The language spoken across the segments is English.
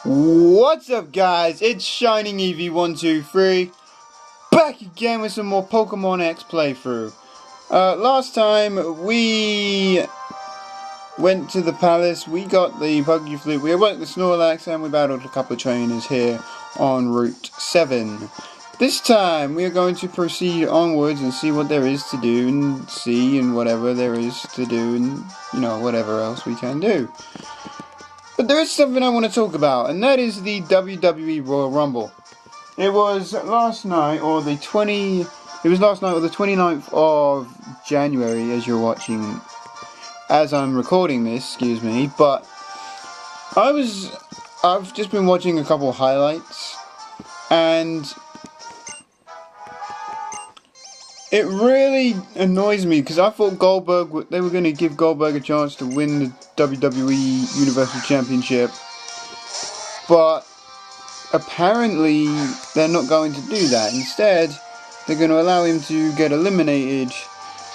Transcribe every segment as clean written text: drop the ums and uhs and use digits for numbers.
What's up, guys? It's Shining Eevee123 back again with some more Pokemon X playthrough. Last time we went to the palace, we got the Buggy Flute, we awoke the Snorlax, and we battled a couple of trainers here on Route 7. This time we are going to proceed onwards and see what there is to do and see and whatever there is to do and, whatever else we can do. But there is something I want to talk about, and that is the WWE Royal Rumble. It was last night, or the 29th of January, as you're watching, as I'm recording this, excuse me, but I've just been watching a couple of highlights, and it really annoys me, because I thought they were going to give Goldberg a chance to win the WWE Universal Championship, but apparently they're not going to do that. Instead, they're going to allow him to get eliminated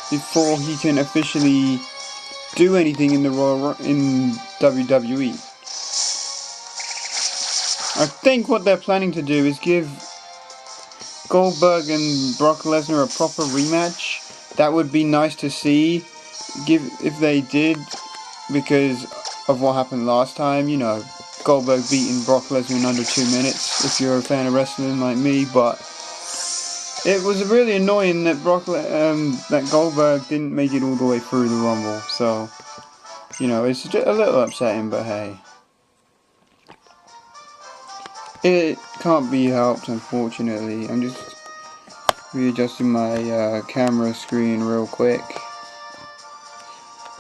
before he can officially do anything in WWE. I think what they're planning to do is give Goldberg and Brock Lesnar a proper rematch. That would be nice to see, if they did, because of what happened last time. Goldberg beating Brock Lesnar in under 2 minutes, if you're a fan of wrestling like me. But it was really annoying that that Goldberg didn't make it all the way through the Rumble. So, it's just a little upsetting, but hey. It can't be helped, unfortunately. I'm just readjusting my camera screen real quick.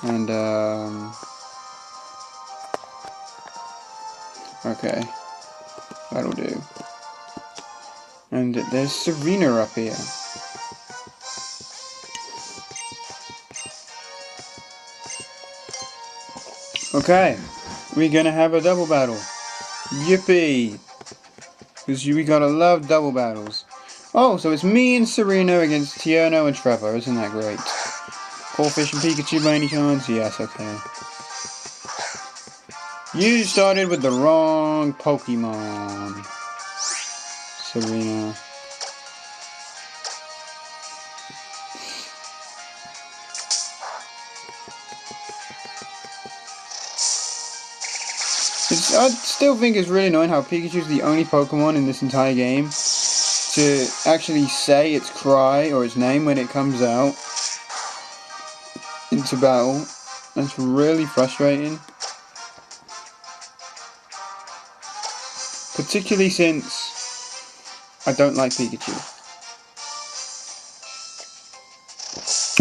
And, okay. That'll do. And there's Serena up here. Okay. We're gonna have a double battle. Yippee! Because we gotta love double battles. Oh, so it's me and Serena against Tierno and Trevor. Isn't that great? Corphish and Pikachu by any chance? Yes, okay. You started with the wrong Pokemon, Serena. I still think it's really annoying how Pikachu's the only Pokemon in this entire game to actually say its cry or its name when it comes out into battle. That's really frustrating. Particularly since I don't like Pikachu.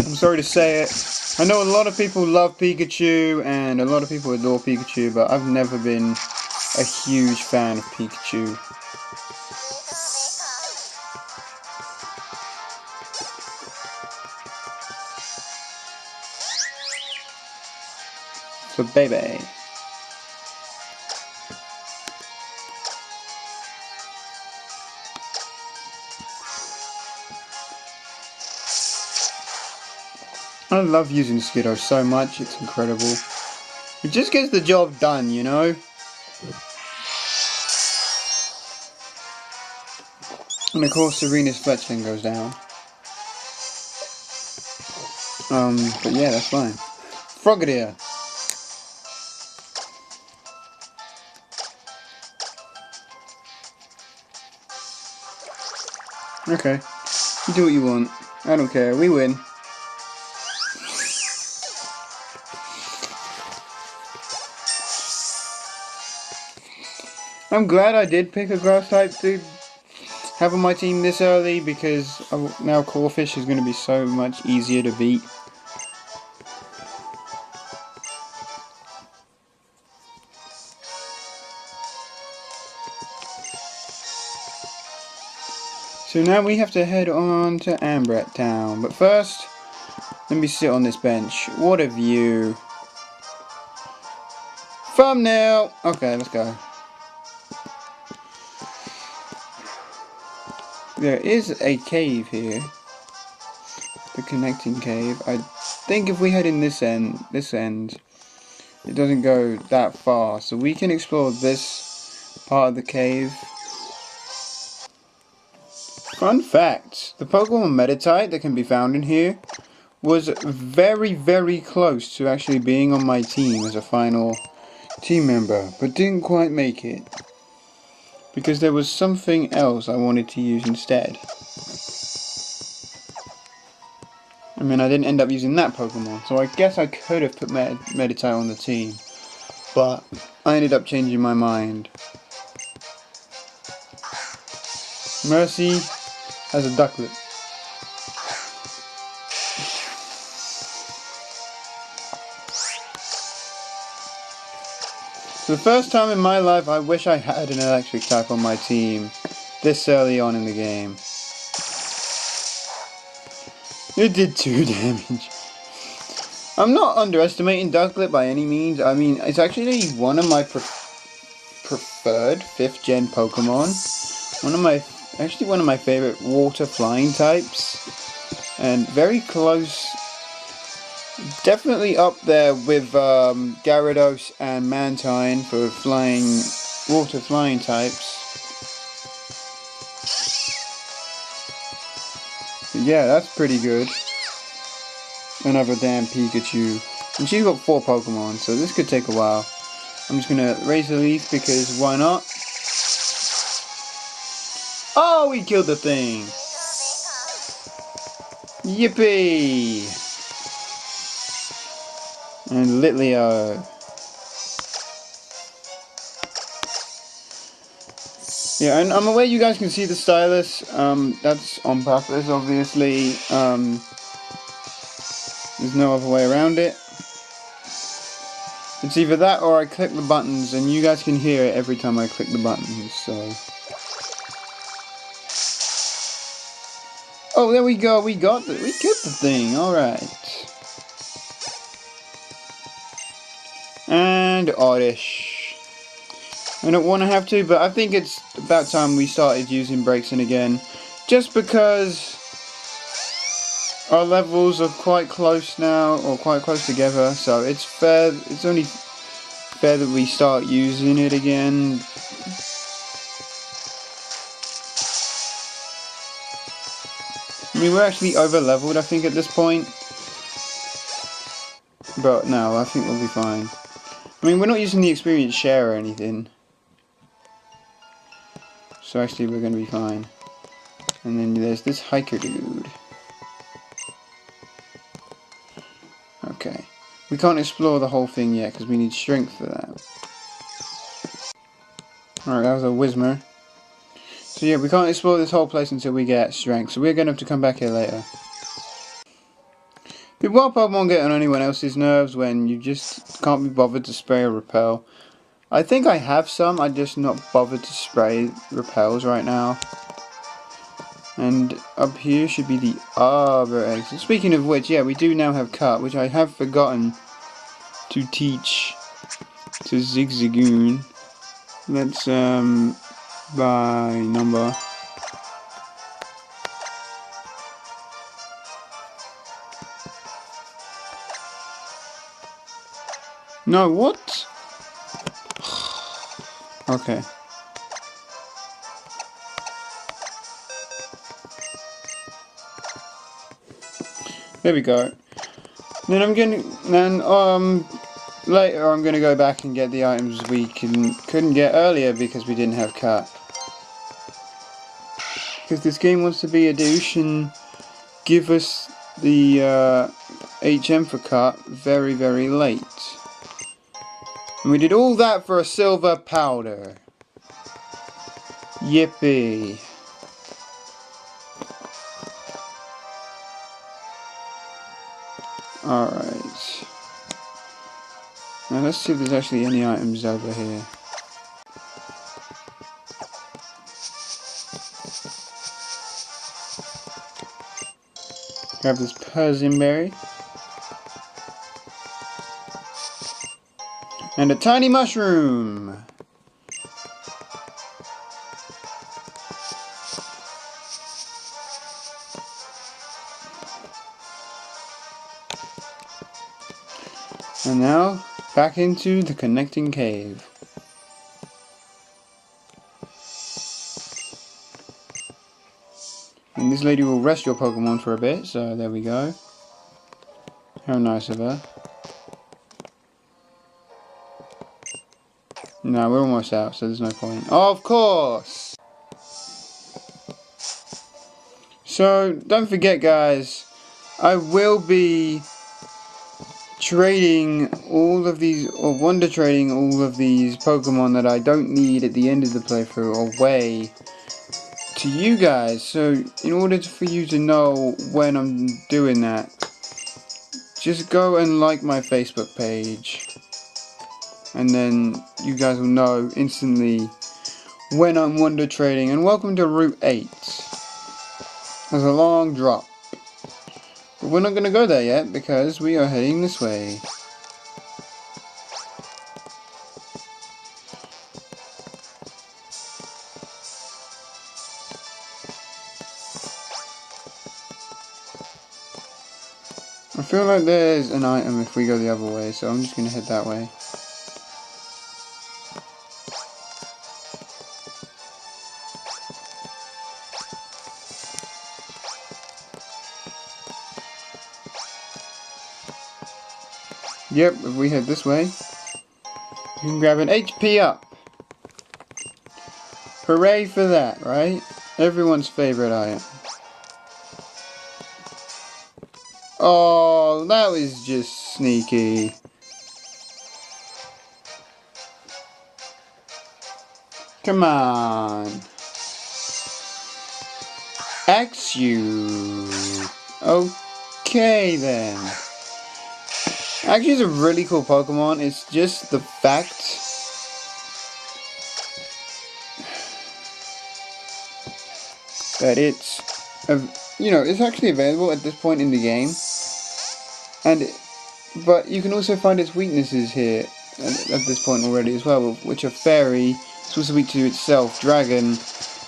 I'm sorry to say it. I know a lot of people love Pikachu and a lot of people adore Pikachu, but I've never been a huge fan of Pikachu. So baby. I love using Skiddo so much, it's incredible. It just gets the job done, And of course Serena's Fletchling goes down. But yeah, that's fine. Frogadier. Okay. You do what you want. I don't care. We win. I'm glad I did pick a grass type to have on my team this early, because now Corphish is going to be so much easier to beat. So now we have to head on to Ambret Town, but first, let me sit on this bench. What a view. Thumbnail! Okay, let's go. There is a cave here. The connecting cave. I think if we head in this end, it doesn't go that far. So we can explore this part of the cave. Fun fact, the Pokemon Meditite that can be found in here was very, very close to actually being on my team as a final team member, but didn't quite make it. Because there was something else I wanted to use instead. I mean, I didn't end up using that Pokemon, so I guess I could have put Meditite on the team. But I ended up changing my mind. Mercy has a ducklet. For the first time in my life, I wish I had an electric type on my team this early on in the game. It did 2 damage. I'm not underestimating Ducklet by any means. I mean, it's actually one of my preferred 5th gen Pokemon. Actually one of my favorite water flying types. And very close, definitely up there with Gyarados and Mantine for water flying types. But yeah, that's pretty good. Another damn Pikachu. And she's got 4 Pokemon, so this could take a while. I'm just gonna raise the leaf because why not? Oh, we killed the thing! Yippee! And Litleo. Yeah, and I'm aware you guys can see the stylus. That's on purpose, obviously. There's no other way around it. It's either that or I click the buttons, and you guys can hear it every time I click the buttons, so... Oh, there we go, we killed the thing, alright. And Oddish. I don't want to have to, but I think it's about time we started using Braixen again. Just because our levels are quite close now, or quite close together, so it's fair, it's only fair that we start using it again. I mean, we're actually over leveled, I think, at this point. But no, I think we'll be fine. I mean, we're not using the experience share or anything. So actually, we're going to be fine. And then there's this hiker dude. Okay. We can't explore the whole thing yet because we need strength for that. Alright, that was a Whismur. So yeah, we can't explore this whole place until we get strength. So we're going to have to come back here later. Did wild Pokemon get on anyone else's nerves when you just can't be bothered to spray or repel? I think I have some, I'm just not bothered to spray repels right now. And up here should be the Arbor exit. Speaking of which, yeah, we do now have Cut, which I have forgotten to teach to Zigzagoon. Let's, by number. No, what? Okay. There we go. Then later I'm gonna go back and get the items we couldn't get earlier because we didn't have Cut. Because this game wants to be a douche and give us the HM for Cut very, very late. And we did all that for a silver powder. Yippee. Alright. Now let's see if there's actually any items over here. Grab this Persimmon and a tiny mushroom. And now back into the connecting cave. And this lady will rest your Pokemon for a bit, so there we go. How nice of her. No, we're almost out, so there's no point. Of course! So, don't forget guys, I will be trading all of these, or wonder trading all of these Pokemon that I don't need at the end of the playthrough away to you guys. So, in order for you to know when I'm doing that, just go and like my Facebook page. And then you guys will know instantly when I'm wonder trading. And welcome to Route 8. There's a long drop. But we're not going to go there yet because we are heading this way. I feel like there's an item if we go the other way, so I'm just going to head that way. Yep, if we head this way, you can grab an HP up. Hooray for that, right? Everyone's favorite item. Oh, that was just sneaky. Come on. Axe you. Okay then. Actually, it's a really cool Pokemon. It's just the fact that it's, it's actually available at this point in the game. But you can also find its weaknesses here at this point already as well, which are Fairy. It's also weak to itself, Dragon.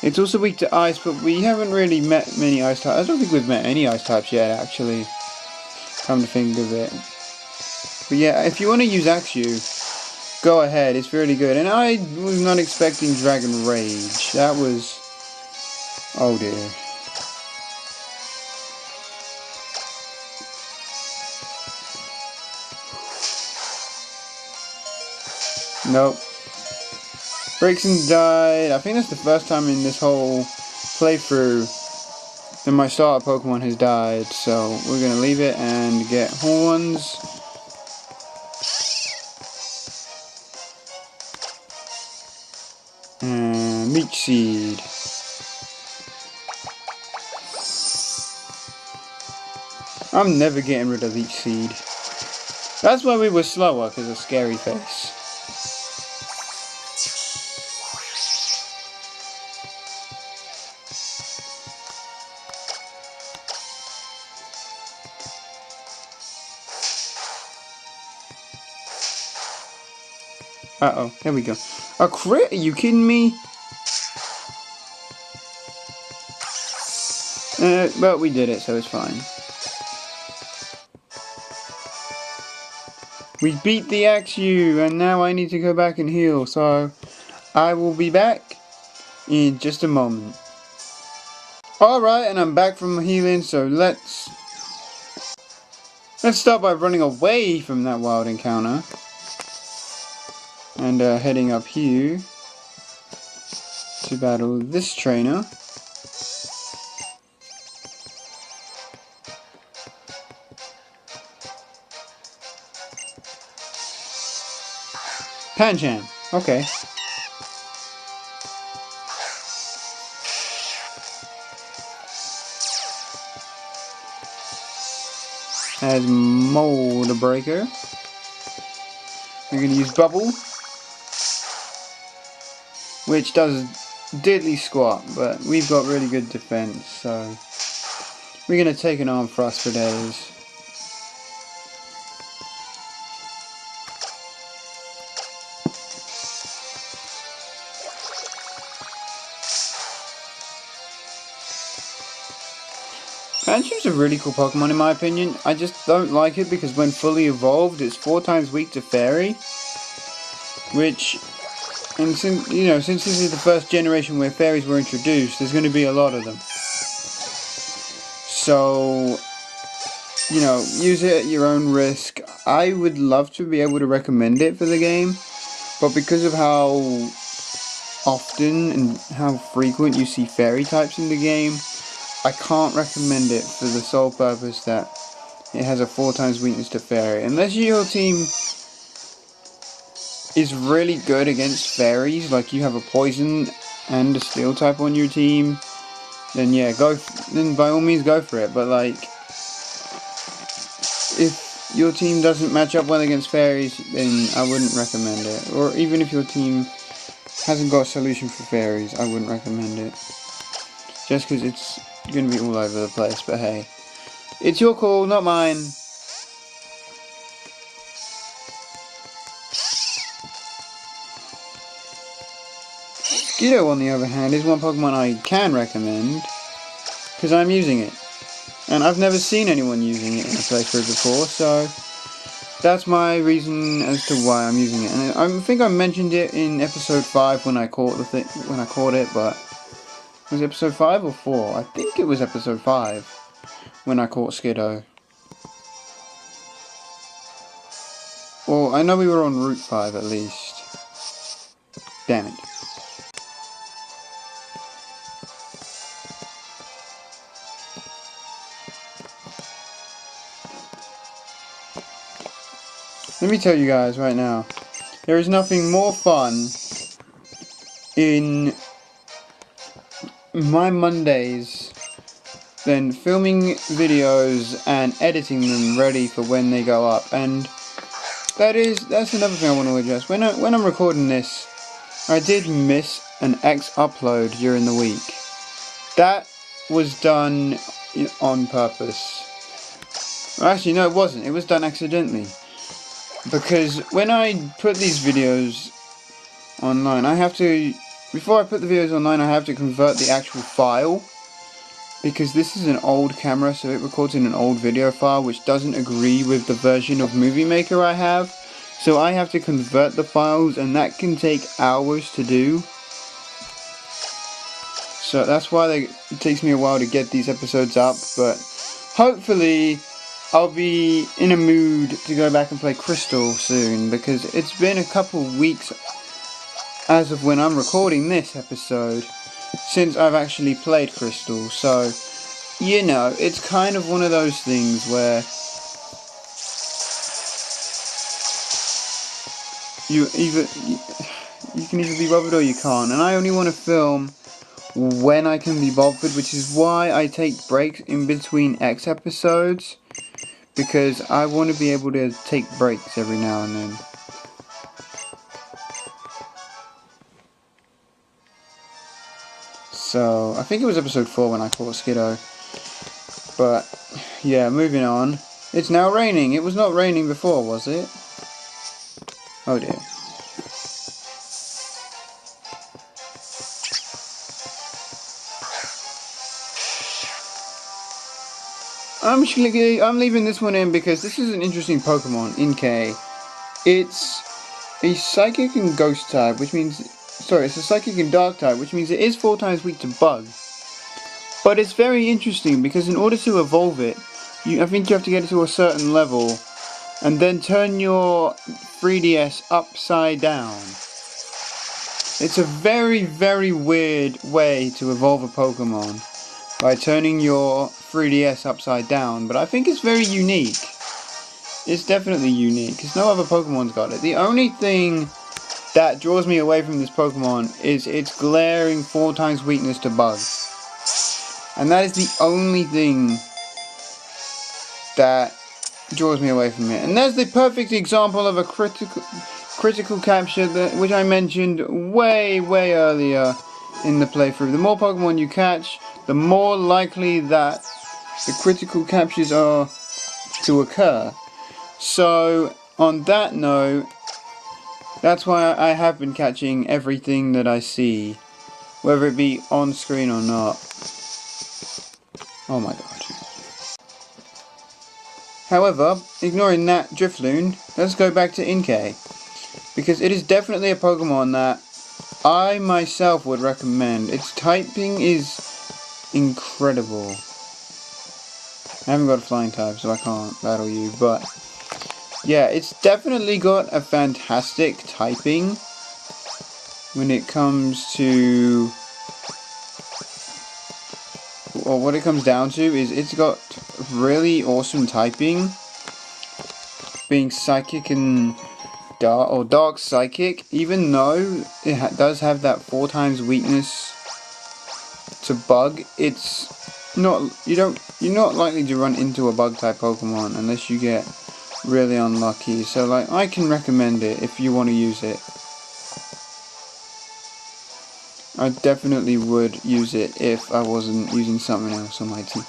It's also weak to Ice, but we haven't really met many Ice types. I don't think we've met any Ice types yet, actually. Come to think of it. But yeah, if you want to use Axew, go ahead, it's really good. And I was not expecting Dragon Rage. That was... oh dear. Nope. Braixen died. I think that's the first time in this whole playthrough that my starter Pokemon has died. So we're going to leave it and get Horns. And Leech Seed. I'm never getting rid of Leech Seed. That's why we were slower, because of Scary Face. Uh-oh, there we go. A crit? Are you kidding me? But we did it, so it's fine. We beat the Axew, and now I need to go back and heal, so I will be back in just a moment. Alright, and I'm back from healing, so let's start by running away from that wild encounter. And heading up here to battle this trainer. Pancham, okay. Has Mold Breaker. We're going to use Bubble, which does diddly squat, but we've got really good defense, so we're going to take an Arm Thrust for days. Pancham's a really cool Pokemon in my opinion. I just don't like it because when fully evolved it's 4 times weak to Fairy. Which, and since this is the first generation where Fairies were introduced, there's going to be a lot of them. So, you know, use it at your own risk. I would love to be able to recommend it for the game, but because of how often and how frequent you see fairy types in the game, I can't recommend it for the sole purpose that it has a 4 times weakness to fairy. Unless your team is really good against fairies, like you have a poison and a steel type on your team, then yeah, then by all means go for it. But like, if your team doesn't match up well against fairies, then I wouldn't recommend it. Or even if your team hasn't got a solution for fairies, I wouldn't recommend it. Just because it's going to be all over the place, but hey. It's your call, not mine. Skiddo, on the other hand, is one Pokemon I can recommend, because I'm using it. And I've never seen anyone using it in a playthrough before, so that's my reason as to why I'm using it. And I think I mentioned it in episode 5 when I caught it, but was it episode 5 or 4? I think it was episode 5 when I caught Skiddo. Well, I know we were on Route 5 at least. Damn it. Let me tell you guys right now, there is nothing more fun in my Mondays than filming videos and editing them ready for when they go up. And that's another thing I want to address. When I'm recording this, I did miss an X upload during the week. That was done on purpose. Well, actually, no, it wasn't. It was done accidentally. Because when I put these videos online, before I put the videos online, I have to convert the actual file. Because this is an old camera, so it records in an old video file, which doesn't agree with the version of Movie Maker I have. So I have to convert the files, and that can take hours to do. So that's why it takes me a while to get these episodes up, but hopefully I'll be in a mood to go back and play Crystal soon, because it's been a couple weeks as of when I'm recording this episode since I've actually played Crystal. So, you know, it's kind of one of those things where you can either be bothered or you can't, and I only want to film when I can be bothered, which is why I take breaks in between X episodes. Because I want to be able to take breaks every now and then. So, I think it was episode 4 when I caught Skiddo. But, yeah, moving on. It's now raining. It was not raining before, was it? Oh dear. I'm leaving this one in because this is an interesting Pokemon, Inkay. It's a Psychic and Ghost type, which means... Sorry, it's a Psychic and Dark type, which means it is 4 times weak to Bug. But it's very interesting because in order to evolve it, I think you have to get it to a certain level and then turn your 3DS upside down. It's a very, very weird way to evolve a Pokemon, by turning your 3DS upside down, but I think it's very unique. It's definitely unique, because no other Pokemon's got it. The only thing that draws me away from this Pokemon is its glaring 4 times weakness to Bug. And that is the only thing that draws me away from it. And there's the perfect example of a critical capture, which I mentioned way earlier in the playthrough. The more Pokemon you catch, the more likely that the critical captures are to occur. So, on that note, that's why I have been catching everything that I see, whether it be on screen or not. Oh my god. However, ignoring that Drifloon, let's go back to Inkay, because it is definitely a Pokemon that I myself would recommend. Its typing is incredible. I haven't got a flying type, so I can't battle you, but yeah, it's definitely got a fantastic typing when it comes to, or what it comes down to is it's got really awesome typing, being psychic and dark, or dark psychic, even though it does have that 4 times weakness to bug. It's not, you're not likely to run into a bug type Pokemon unless you get really unlucky, so like I can recommend it if you want to use it. I definitely would use it if I wasn't using something else on my team.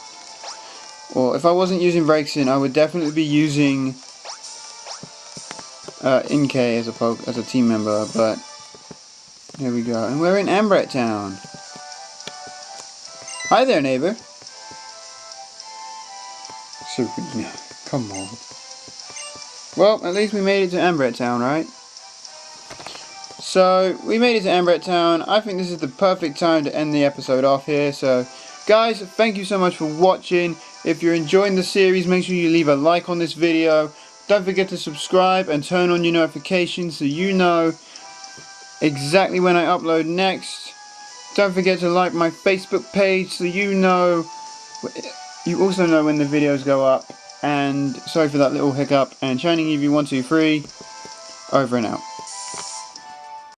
Or if I wasn't using Braixen, I would definitely be using Inkay as a team member, but here we go. And we're in Ambret Town. Hi there, neighbor. Serena, come on. Well, at least we made it to Ambret Town, right? So, we made it to Ambret Town. I think this is the perfect time to end the episode off here. So, guys, thank you so much for watching. If you're enjoying the series, make sure you leave a like on this video. Don't forget to subscribe and turn on your notifications so you know exactly when I upload next. Don't forget to like my Facebook page so you also know when the videos go up. And sorry for that little hiccup. And Shining Eevee 123, over and out.